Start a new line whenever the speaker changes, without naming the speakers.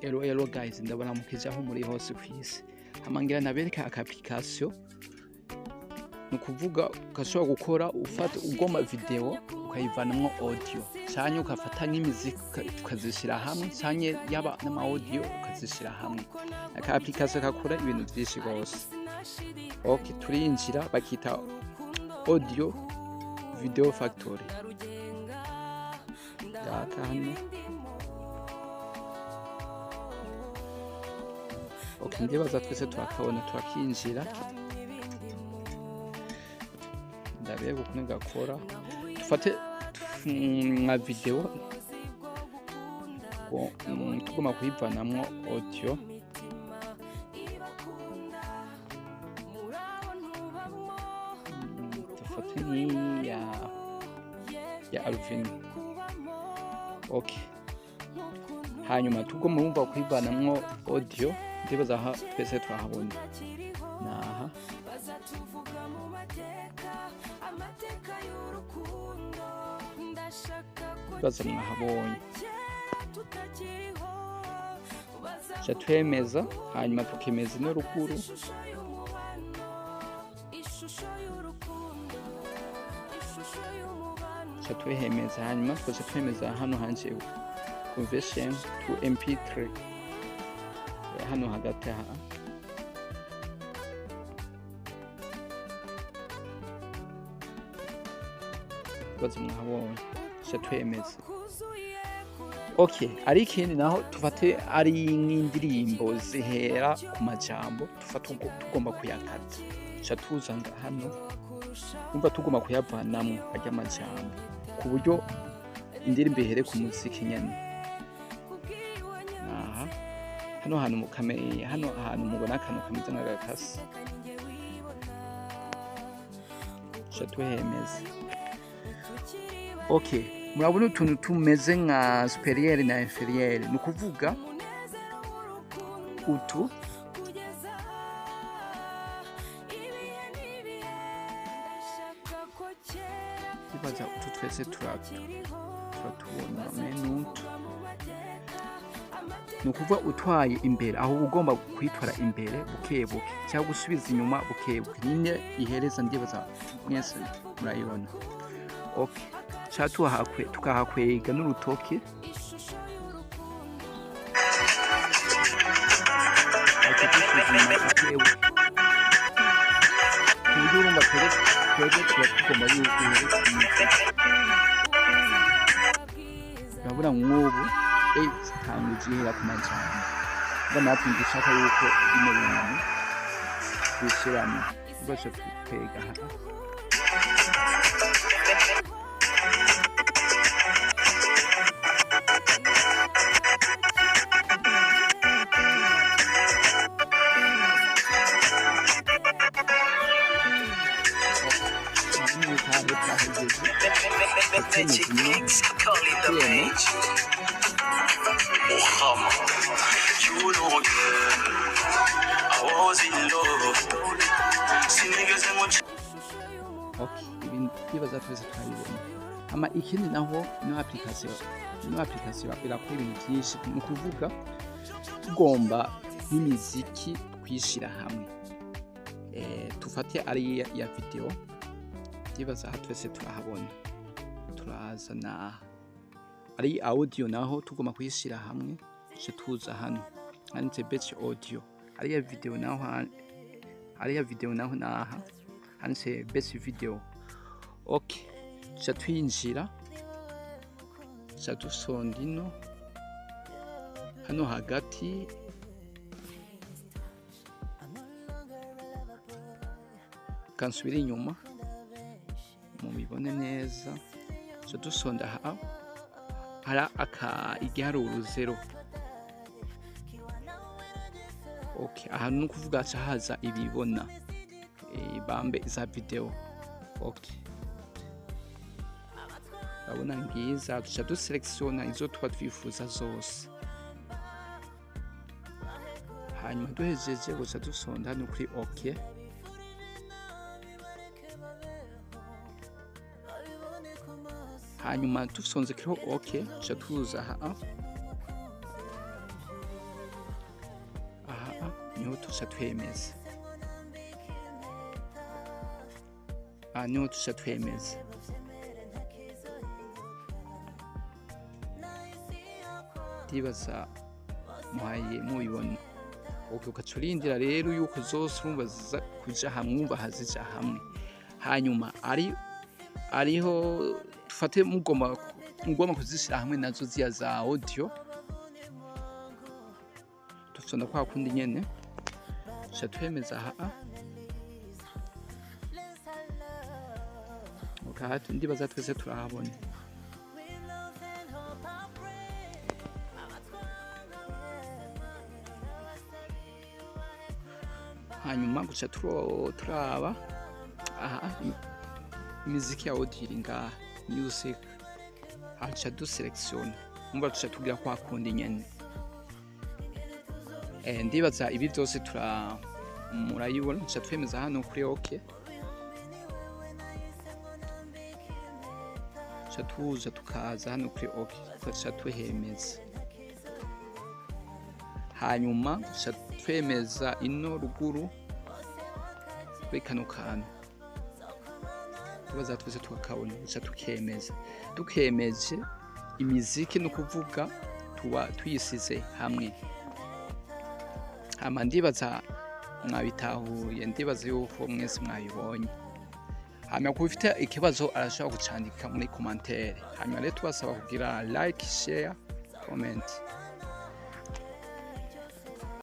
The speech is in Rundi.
Hello guys, ndabona mukije aho muri hose kw'isi. Hamangira nabereka aka application. Nukuvuga ukashobora gukora ufata ugoma video ukayivanamwo audio. Cyanye ukafata nk'imiziki ukazishira hamwe, cyanye yaba n'ama audio ukazishira hamwe. Aka application kakora ibintu byinshi gose. Okay, turinjira bakita Audio Video Factory. Data hano. Okay, ndibaza twese turakabona turakinjira. Ndabega ukuntu gakora. Tufate nka video tugomba kuyivanamwo audio. Tufate ya Alvin. Okay. Hanyuma tugomba wumva kuyivanamwo audio. Ndibaza aha twese turahabona. Naha. Baza mwahabonye. Twemeza hanyuma tukemeza no rukuru. Twehemeza hanyuma twemeza hano hanje conversion to MP3. Hano hagati aha. Baza mwahabonye. Twemeza. Okay, ari ikindi naho tufate ari nk'indirimbo zihera ku majambo tugomba kuyakata. Tuzanga hano umva tugomba kuyavanamwo ajya amajambo ku buryo indirimbo ihere ku muziki nyene. Aha. Hano hantu mubona akantu kameze nk'agakasi. Twehemeza. Okay, murabona utuntu tumeze nka superieur na inferieur. Nukuvuga utu ibaza utu twese turatubona menu. Nukuvuga utwaye imbere aho ugomba kwitwara imbere bukebuke cyangwa gusubiza inyuma bukebuke. Nyine ihereza ndibaza mwese murayibona. Okay. Tukahakwega n'urutoke. Urabona nk'ubu tangujihera ku majambo. Natwe dushaka yuko ino bintu bishyiramo. Ubasha kwega hano. Okay, ibibaza twese twabibona. Ama ikindi naho no application irakora ibintu byinshi. Ni ukuvuga tugomba n'imiziki twishira hamwe. Tufate ari ya video. Ndibaza aha twese turahabona. Turazana ari audio naho tugomba kuyishira hamwe. Tuza hano handitse batch audio. Ari ya video naho naha handitse batch video. Okay, twinjira dusonda ino hano hagati. Kansubira inyuma mubibone neza. Dusonda aha hari igiharuro 0. Okay, aha nukuvuga haza ibibona bambe za video. Okay, abona ngiza duselectiona izo twifuza zose. Hanyuma duhejeje gusa dusonda hano kuri okay. hanyuma dusonze kiriho OK tuza aha tuca twemeza, niho tuca twemeza. Ndibaza muhaye mubibona. Ugaca urindira rero yuko zose urumva ziza kuja hamwe, umva hazija hamwe. Hanyuma ariho dufate mugomba kuzishira hamwe nazo ziya za audio, dufitana kwa kundi nyene tuca twemeza aha. Ukahatu ndibaza twese turahabona. Hanyuma guca turaba aha imiziki ya audio iri ngaha music, haca duselekisiona, umva tuca tugira kwa kundi nyene. Ndibaza ibi byose murayibona, tuca twemeza hano kuri OK, tuca tuza tukaza hano kuri OK, tuca tuhemeza. Hanyuma tuca twemeza ino ruguru kuri kano kantu, tubaza twese tukakabona, tuca tukemeza. Tukemeje imiziki no kuvuga tuba tuyisize hamwe. Hama ndibaza mwabitahuye, ndibaza yuko mwese mwabibonye. Hama kuba ufite ikibazo arashobora gucandika muri commentaire. Hanyuma rero tubasaba kugira like, share, comment.